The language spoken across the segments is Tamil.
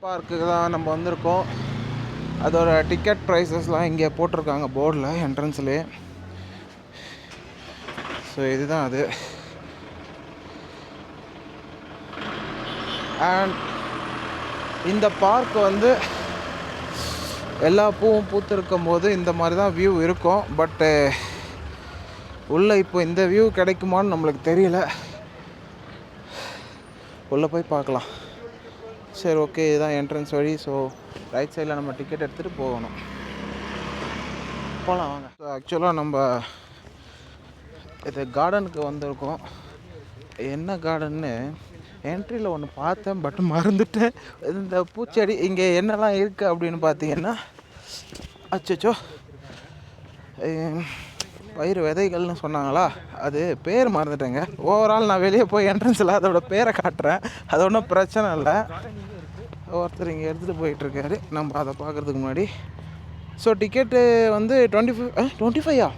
பார்க்குக்கு தான் நம்ம வந்திருக்கோம். அதோட டிக்கெட் ப்ரைஸஸ்லாம் இங்கே போட்டிருக்காங்க போர்டில் என்ட்ரன்ஸ்லேயே. ஸோ இதுதான் அது. அண்ட் இந்த பார்க் வந்து எல்லா பூவும் பூத்திருக்கும் போது இந்த மாதிரி தான் வியூ இருக்கும். பட்டு உள்ளே இப்போ இந்த வியூ கிடைக்குமான்னு நம்மளுக்கு தெரியல. உள்ளே போய் பார்க்கலாம். சரி, ஓகே, இதுதான் என்ட்ரன்ஸ் வழி. ஸோ ரைட் சைடில் நம்ம டிக்கெட் எடுத்துகிட்டு போகணும். போகலாம் வாங்க. ஸோ ஆக்சுவலாக நம்ம இது கார்டனுக்கு வந்திருக்கோம். என்ன கார்டன்னு என்ட்ரியில் ஒன்று பார்த்தேன், பட் மறந்துட்டேன். இந்த பூச்செடி இங்கே என்னெல்லாம் இருக்குது அப்படின்னு பார்த்தீங்கன்னா, அச்சோ பயிர் விதைகள்னு சொன்னாங்களா, அது பேர் மறந்துட்டேங்க. ஓவரால் நான் வெளியே போய் என்ட்ரன்ஸில் அதோட பேரை காட்டுறேன், அது ஒன்றும் பிரச்சனை இல்லை. ஒருத்தர் இங்கே எடுத்துகிட்டு போயிட்டுருக்காரு, நம்ம அதை பார்க்குறதுக்கு முன்னாடி. ஸோ டிக்கெட்டு வந்து 25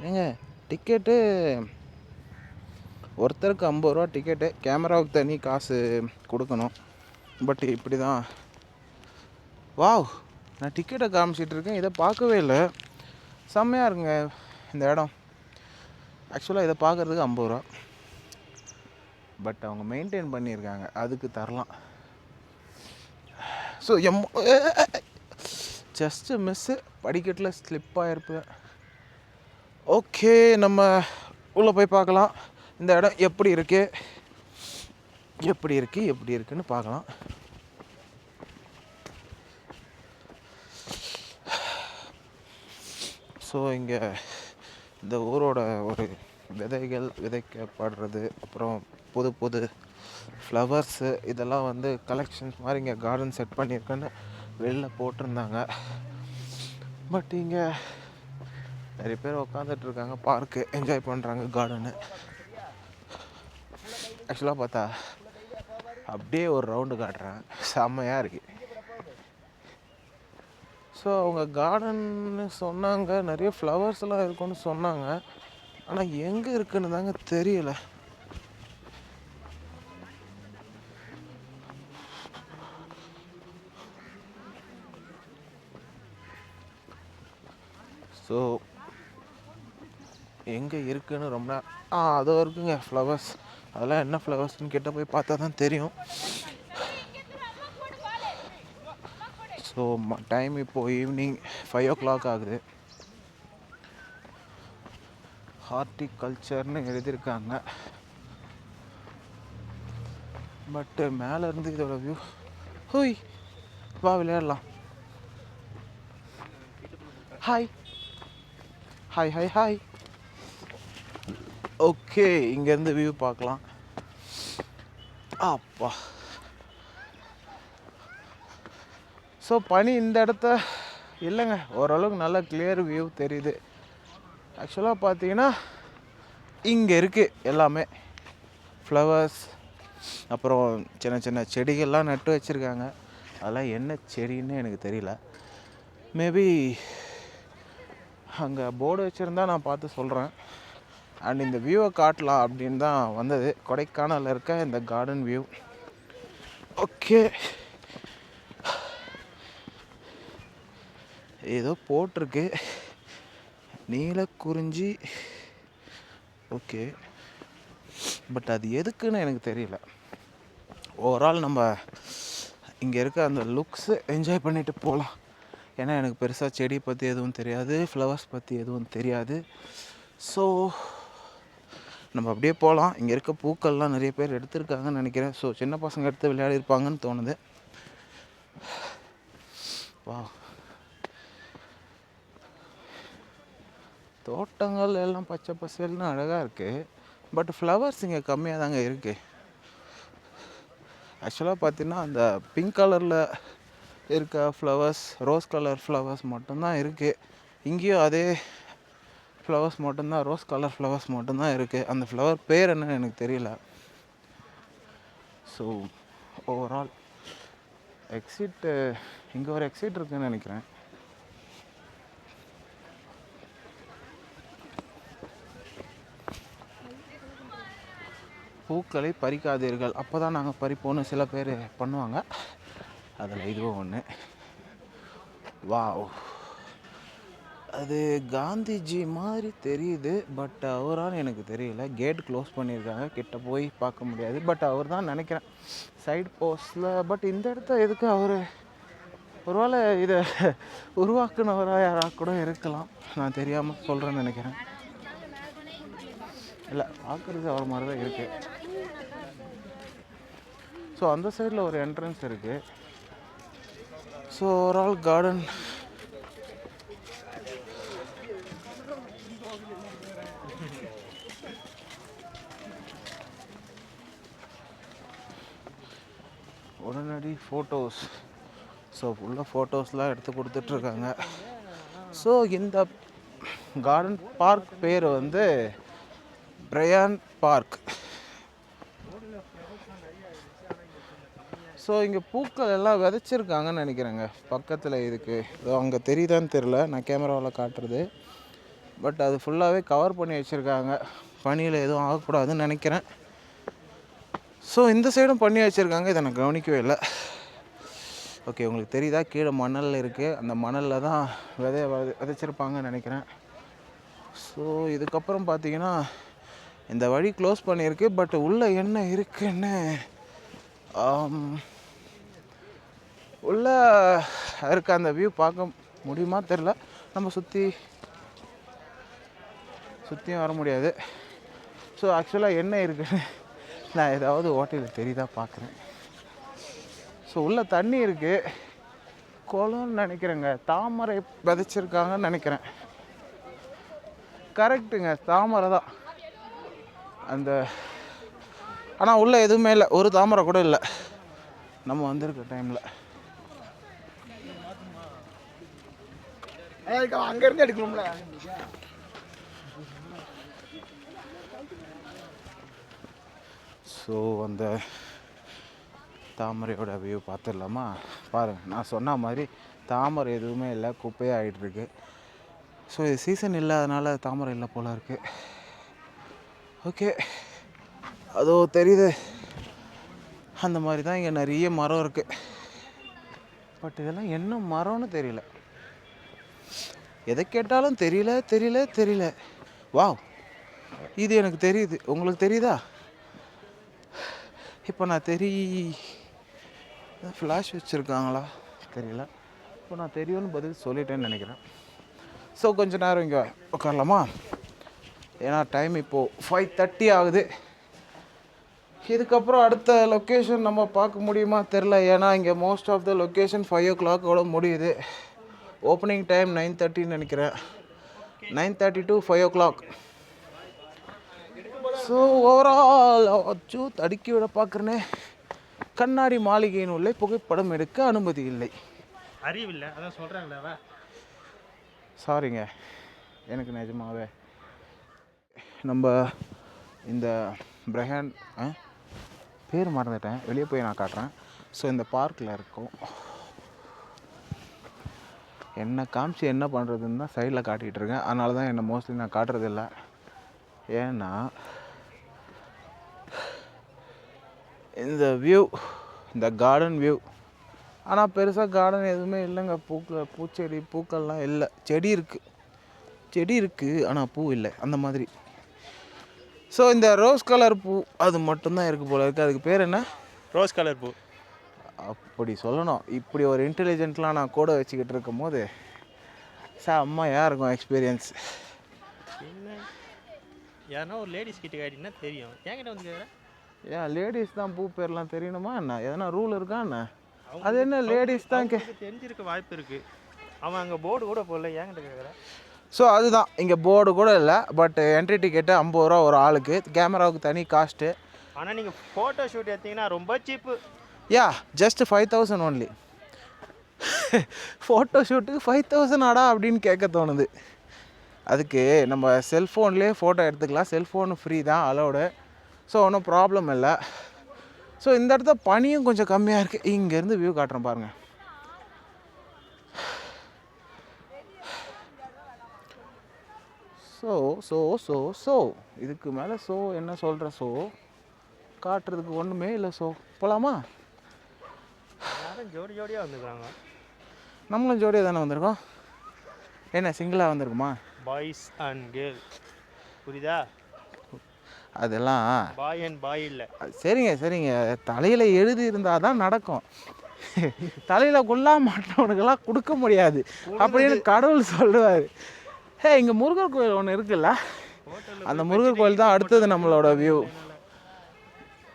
ஏங்க டிக்கெட்டு ஒருத்தருக்கு 50 ரூபா டிக்கெட்டு. கேமராவுக்கு தனி காசு கொடுக்கணும். பட் இப்படி தான். வாவ், நான் டிக்கெட்டை காமிச்சிட்ருக்கேன், இதை பார்க்கவே இல்லை. செம்மையாக இருக்குங்க இந்த இடம். ஆக்சுவலாக இதை பார்க்குறதுக்கு 50 ரூபா. பட் அவங்க மெயின்டைன் பண்ணியிருக்காங்க, அதுக்கு தரலாம். ஸோ ஜஸ்ட்டு மிஸ்ஸு, படிக்கட்டில் ஸ்லிப் ஆகிருப்பேன். ஓகே, நம்ம உள்ளே போய் பார்க்கலாம் இந்த இடம் எப்படி இருக்குன்னு பார்க்கலாம். ஸோ இங்கே இந்த ஊரோட ஒரு விதைகள் விதைக்கப்படுறது, அப்புறம் புது ஃப்ளவர்ஸு, இதெல்லாம் வந்து கலெக்ஷன்ஸ் மாதிரி இங்கே கார்டன் செட் பண்ணியிருக்கேன்னு வெளில போட்டிருந்தாங்க. பட் இங்கே நிறைய பேர் உட்காந்துட்ருக்காங்க, பார்க்கு என்ஜாய் பண்ணுறாங்க கார்டனு. ஆக்சுவலாக பார்த்தா அப்படியே ஒரு ரவுண்டு காட்டுறேன், செம்மையாக இருக்குது. ஸோ அவங்க கார்டன்னு சொன்னாங்க, நிறைய ஃப்ளவர்ஸ்லாம் இருக்குன்னு சொன்னாங்க. ஆனால் எங்கே இருக்குன்னு தாங்க தெரியல. ஸோ எங்கே இருக்குன்னு ரொம்ப அதோ இருக்குங்க ஃப்ளவர்ஸ். அதெல்லாம் என்ன ஃப்ளவர்ஸ்ன்னு கிட்ட போய் பார்த்தா தான் தெரியும். ஸோ டைம் இப்போது ஈவினிங் 5 o'clock ஆகுது. ஹார்டிகல்ச்சர்னு எழுதியிருக்காங்க. பட்டு மேலேருந்து இதோட வியூ, ஹோய் வா விளையாடலாம். Hi hi hi hi. Okay, இங்கேருந்து வியூ பார்க்கலாம். அப்பா, ஸோ பனி இந்த இடத்த இல்லைங்க, ஓரளவுக்கு நல்ல கிளியர் வியூ தெரியுது. ஆக்சுவலாக பார்த்தீங்கன்னா இங்கே இருக்குது எல்லாமே ஃப்ளவர்ஸ், அப்புறம் சின்ன சின்ன செடிகள்லாம் நட்டு வச்சுருக்காங்க. அதெல்லாம் என்ன செடின்னு எனக்கு தெரியல. மேபி அங்கே போர்டு வச்சுருந்தா நான் பார்த்து சொல்கிறேன். அண்ட் இந்த வியூவை காட்டலாம் அப்படின்னு தான் வந்தது. கொடைக்கானலில் இருக்க இந்த கார்டன் வியூ. ஓகே, ஏதோ போட்டிருக்கு நீலக்குறிஞ்சி. ஓகே, பட் அது எதுக்குன்னு எனக்கு தெரியல. ஓவரால் நம்ம இங்கே இருக்க அந்த லுக்ஸு என்ஜாய் பண்ணிட்டு போகலாம். ஏன்னா எனக்கு பெருசாக செடி பற்றி எதுவும் தெரியாது, ஃப்ளவர்ஸ் பற்றி எதுவும் தெரியாது. ஸோ நம்ம அப்படியே போகலாம். இங்கே இருக்க பூக்கள்லாம் நிறைய பேர் எடுத்திருக்காங்கன்னு நினைக்கிறேன். ஸோ சின்ன பசங்க எடுத்து விளையாடி இருப்பாங்கன்னு தோணுது. வா, தோட்டங்கள் எல்லாம் பச்சை பசேல்னு அழகாக இருக்குது. பட் ஃப்ளவர்ஸ் இங்கே கம்மியாக தாங்க இருக்குது. ஆக்சுவலாக பார்த்தீங்கன்னா அந்த பிங்க் கலரில் இருக்க ஃப்ளவர்ஸ், ரோஸ் கலர் ஃப்ளவர்ஸ் மட்டும்தான் இருக்குது. இங்கேயும் அதே ஃப்ளவர்ஸ் மட்டும்தான், ரோஸ் கலர் ஃப்ளவர்ஸ் மட்டும்தான் இருக்குது. அந்த ஃப்ளவர் பேர் என்னன்னு எனக்கு தெரியல. ஸோ ஓவரால் எக்ஸிட்டு, இங்கே ஒரு எக்ஸிட் இருக்குதுன்னு நினைக்கிறேன். பூக்களை பறிக்காதீர்கள், அப்போ தான் நாங்கள் பறிப்போன்னு சில பேர் பண்ணுவாங்க. அதில் இதுவும் ஒன்று. வாவ், அது காந்திஜி மாதிரி தெரியுது, பட் அவரான்னு எனக்கு தெரியல. கேட் க்ளோஸ் பண்ணியிருக்காங்க, கிட்ட போய் பார்க்க முடியாது. பட் அவர் தான் நினைக்கிறேன் சைடு போஸ்டில். பட் இந்த இடத்த எதுக்கு அவர், ஒருவேளை இதை உருவாக்குனவராக யாராக கூட இருக்கலாம், நான் தெரியாமல் சொல்கிறேன்னு நினைக்கிறேன். இல்லை, பார்க்குறது அவர் மாதிரி தான் இருக்குது. ஸோ அந்த சைடில் ஒரு என்ட்ரன்ஸ் இருக்குது. ஸோ ஓவரால் கார்டன் உடனடி ஃபோட்டோஸ். ஸோ ஃபுல்லாக ஃபோட்டோஸ்லாம் எடுத்து கொடுத்துட்ருக்காங்க. ஸோ இந்த கார்டன் பார்க் பேர் வந்து பிரையன் பார்க். ஸோ இங்கே பூக்கள் எல்லாம் விதைச்சிருக்காங்கன்னு நினைக்கிறேங்க பக்கத்தில். இதுக்கு அங்கே தெரியுதான்னு தெரில, நான் கேமராவில் காட்டுறது. பட் அது ஃபுல்லாகவே கவர் பண்ணி வச்சுருக்காங்க, பனியில் எதுவும் ஆகக்கூடாதுன்னு நினைக்கிறேன். ஸோ இந்த சைடும் பண்ணி வச்சுருக்காங்க, இதை நான் கவனிக்கவே இல்லை. ஓகே, உங்களுக்கு தெரியுதா, கீழே மணல் இருக்குது, அந்த மணலில் தான் விதைச்சிருப்பாங்கன்னு நினைக்கிறேன். ஸோ இதுக்கப்புறம் பார்த்தீங்கன்னா இந்த வழி க்ளோஸ் பண்ணியிருக்கு. பட் உள்ளே என்ன இருக்குன்னு உள்ளே இருக்க அந்த வியூ பார்க்க முடியுமா தெரில. நம்ம சுற்றியும் வர முடியாது. ஸோ ஆக்சுவலாக என்ன இருக்குன்னு நான் ஏதாவது ஹோட்டலில் தெரியுதா பார்க்குறேன். ஸோ உள்ளே தண்ணி இருக்குது, குளம்னு நினைக்கிறேங்க. தாமரை விதைச்சிருக்காங்கன்னு நினைக்கிறேன். கரெக்டுங்க, தாமரை தான் அந்த. ஆனால் உள்ளே எதுவுமே இல்லை, ஒரு தாமரை கூட இல்லை நம்ம வந்திருக்க டைமில். அங்கேருந்து எடுக்கணும்ல. ஸோ அந்த தாமரையோட வியூ பார்த்துடலாமா? பாருங்கள், நான் சொன்ன மாதிரி தாமரை எதுவுமே இல்லை, குப்பையாக ஆகிட்டுருக்கு. ஸோ இது சீசன் இல்லாதனால தாமரை இல்லை போல் இருக்குது. ஓகே, அதோ தெரியுது, அந்த மாதிரி தான் இங்கே நிறைய மரம் இருக்குது. பட் இதெல்லாம் என்ன மரம்னு தெரியல, எதை கேட்டாலும் தெரியல. வாவ், இது எனக்கு தெரியுது, உங்களுக்கு தெரியுதா? இப்போ நான் ஃப்ளாஷ் வச்சுருக்காங்களா தெரியல. இப்போ நான் தெரியும்னு பதில் சொல்லிட்டேன்னு நினைக்கிறேன். ஸோ கொஞ்சம் நேரம் இங்கே உட்காரலாமா? ஏன்னா டைம் இப்போது 5:30 ஆகுது. இதுக்கப்புறம் அடுத்த லொக்கேஷன் நம்ம பார்க்க முடியுமா தெரில. ஏன்னா இங்கே most of the location 5 o'clock முடியுது. ஓப்பனிங் டைம் 9:30 நினைக்கிறேன், 9:30 to 5 o'clock. ஸோ ஓவரால் அச்சு தடுக்கி விட பார்க்குறேனே. கண்ணாடி மாளிகையின் உள்ளே புகைப்படம் எடுக்க அனுமதி இல்லை. அறிவில்லை, அதான் சொல்கிறாங்களே. சாரிங்க, எனக்கு நிஜமாவே நம்ம இந்த பிரையன் பேர் மறந்துட்டேன், வெளியே போய் நான் காட்டுறேன். ஸோ இந்த பார்க்கில் இருக்கோம். என்ன காமிச்சு என்ன பண்ணுறதுன்னு தான் சைடில் காட்டிகிட்டு இருக்கேன். அதனால தான் என்னை மோஸ்ட்லி நான் காட்டுறதில்லை. ஏன்னா இந்த வியூ, இந்த கார்டன் வியூ. ஆனால் பெருசாக கார்டன் எதுவுமே இல்லைங்க. பூச்செடி பூக்கள்லாம் இல்லை. செடி இருக்குது ஆனால் பூ இல்லை, அந்த மாதிரி. ஸோ இந்த ரோஸ் கலர் பூ அது மட்டும்தான் இருக்குது போல இருக்குது. அதுக்கு பேர் என்ன? ரோஸ் கலர் பூ. அப்படி சொல்லணும். இப்படி ஒரு இன்டெலிஜென்ட்லாம் நான் கூட வச்சுக்கிட்டு இருக்கும் போது செம்மையாக இருக்கும் எக்ஸ்பீரியன்ஸ். யாருன்னா ஒரு லேடிஸ் கிட்ட கேட்டிங்கன்னா தெரியும், என்கிட்ட வந்து கேட்குறேன். ஏன் லேடிஸ் தான் பூ பேர்லாம் தெரியணுமா என்ன? எதனா ரூல் இருக்கா என்ன? அது என்ன லேடிஸ் தான் தெரிஞ்சிருக்க வாய்ப்பு இருக்குது. அவன் அங்கே போர்டு கூட போடல, என்கிட்ட கேட்குறேன். ஸோ அதுதான், இங்கே போர்டு கூட இல்லை. பட் என்ட்ரி டிக்கெட்டு 50 ரூபா ஒரு ஆளுக்கு. கேமராவுக்கு தனி காஸ்ட்டு. ஆனால் நீங்கள் ஃபோட்டோ ஷூட் எடுத்தீங்கன்னா ரொம்ப சீப்பு. யா, ஜஸ்ட் 5,000 ஒன்லி. ஃபோட்டோ ஷூட்டுக்கு 5,000 ஆடா அப்படின்னு கேட்க தோணுது. அதுக்கு நம்ம செல்ஃபோன்லேயே ஃபோட்டோ எடுத்துக்கலாம். செல்ஃபோனு ஃப்ரீ தான், அலோடு. ஸோ ஒன்றும் ப்ராப்ளம் இல்லை. ஸோ இந்த இடத்த பனியும் கொஞ்சம் கம்மியாக இருக்குது. இங்கேருந்து வியூ காட்டுறேன் பாருங்கள். ஸோ இதுக்கு மேலே என்ன சொல்கிற? காட்டுறதுக்கு ஒன்றுமே இல்லை. ஸோ போகலாமா? எல்லாரும் ஜோடி ஜோடியாக வந்துருக்காங்க. நம்மளும் ஜோடியாக தானே வந்திருக்கோம். என்ன சிங்கிளாக வந்திருக்குமா? பாய்ஸ் அண்ட் கேர்ள், புரியுதா? அதெல்லாம் பாய் அண்ட் பாய் இல்லை. சரிங்க சரிங்க, தலையில் எழுதி இருந்தால் தான் நடக்கும். தலையில் கொல்லா மாட்டவனுக்கெல்லாம் கொடுக்க முடியாது அப்படின்னு கடவுள் சொல்லுவார். இங்கே முருகர் கோயில் ஒன்று இருக்குல்ல, அந்த முருகர் கோயில் தான் அடுத்தது நம்மளோட வியூ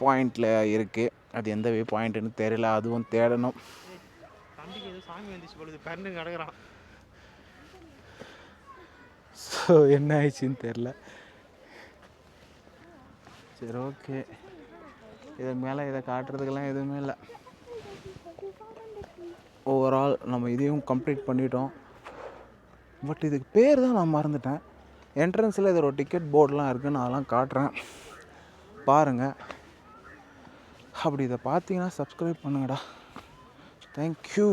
பாயிண்டில் இருக்குது. அது எந்த வியூ பாயிண்ட்டுன்னு தெரியல, அதுவும் தேடணும். தம்பிக்கு ஏதோ சாமி வந்துச்சு பொழுது பறந்து கிடக்குறான். ஸோ என்ன ஆயிடுச்சின்னு தெரில. சரி ஓகே, இதுக்கு மேலே இதை காட்டுறதுக்கெல்லாம் எதுவுமே இல்லை. ஓவரால் நம்ம இதையும் கம்ப்ளீட் பண்ணிட்டோம். பட் இதுக்கு பேர் தான் நான் மறந்துட்டேன். என்ட்ரன்ஸில் இது ஒரு டிக்கெட் போர்டெலாம் இருக்குது, நான் அதெல்லாம் காட்டுறேன் பாருங்கள். அப்படி இதை பார்த்தீங்கன்னா சப்ஸ்கிரைப் பண்ணுங்கடா. தேங்க்யூ.